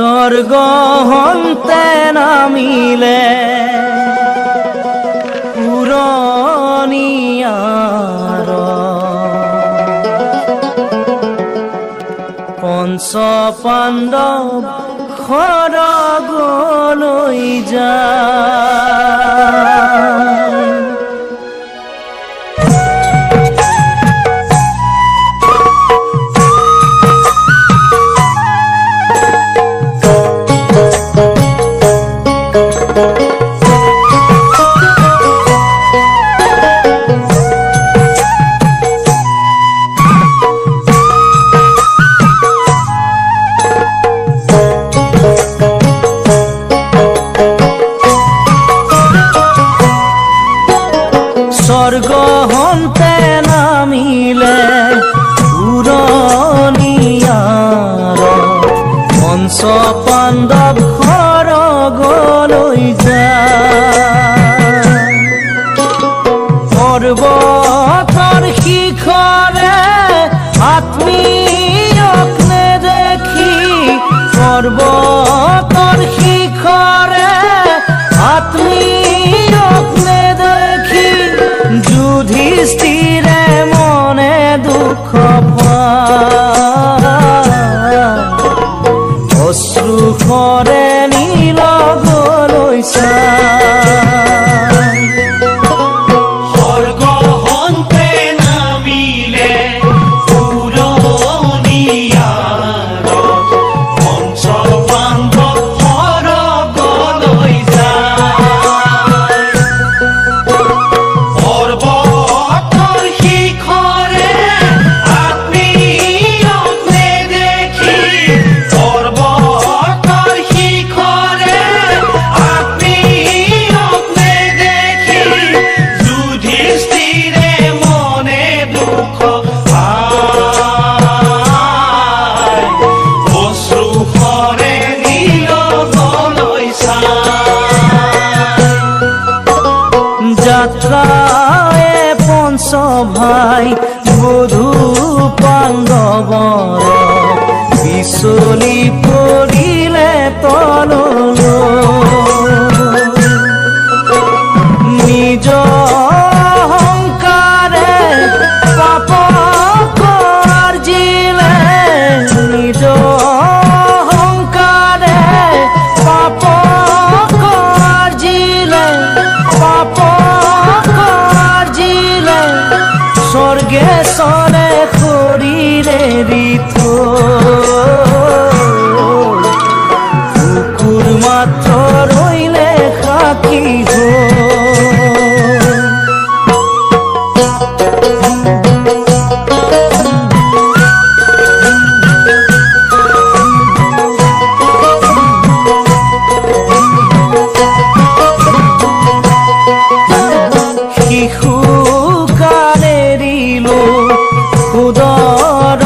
স্বৰ্গ হন্তে নামিলে পুৰনিয়াৰ পঞ্চ পাণ্ডৱ খড়গলৈ যায়। স্বৰ্গ হন্তে নামিলে পুৰনিয়াৰ পঞ্চ পাণ্ডৱ খড়গলৈ যায়। পৰ্বতৰ শিখৰে আত্মীয়ক নেদেখি পৰ্বতৰ শিখৰে আত্মীয়ক নেদেখি যুধিষ্ঠিৰে মনে দুখ পায় অশ্ৰুখৰে নীলগলৈ চায়। স্বৰ্গ হন্তে নামিলে পুৰনিয়াৰ পঞ্চ পাণ্ডৱ খড়গলৈ যায়। পৰ্বতৰ শিখৰে আত্মীয়ক নেদেখি পৰ্বতৰ শিখৰে আত্মীয়ক নেদেখি যুধিষ্ঠিৰে মনে দুখ পায় অশ্ৰুখৰে নীলগলৈ চায়। যাত্ৰায়ে পঞ্চ ভাই বধূ পাণ্ডৱৰ বিচলি পৰিলে তললৈ নিজ অহংকাৰে পাপ কাৰ্জিলে নিজ অহংকাৰে পাপ কাৰ্জিলে পাপ কাৰ্জিলে স্বৰ্গেশ্বৰে শৰীৰে ঋত কুকুৰ মাত্ৰ ৰৈলে সাক্ষী হৈ। শিশু কালে দিলো উদৰৰ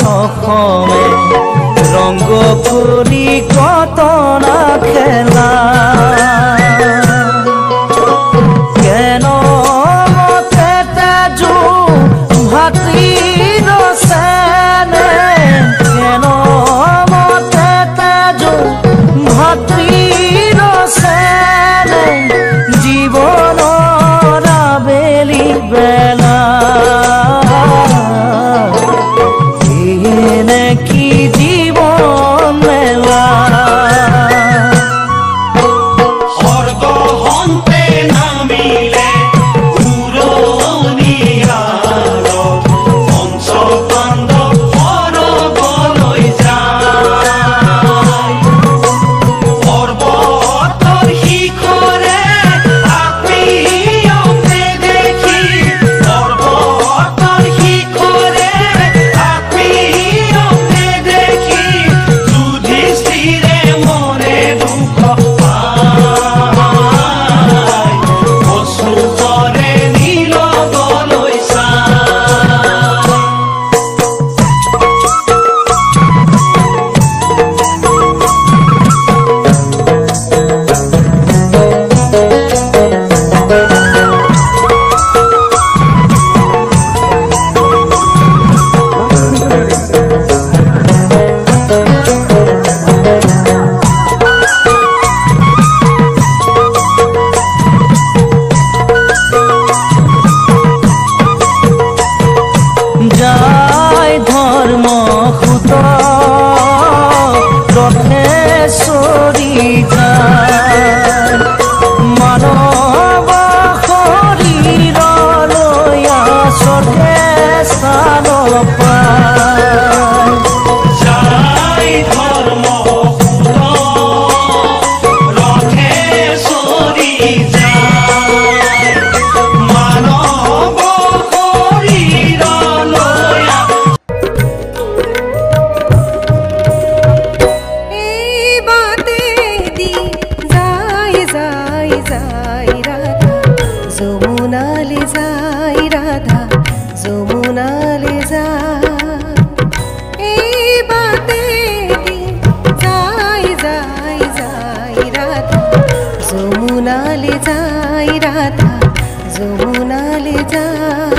নখমে যমুনালে যায় ৰাধা যমুনালে যায়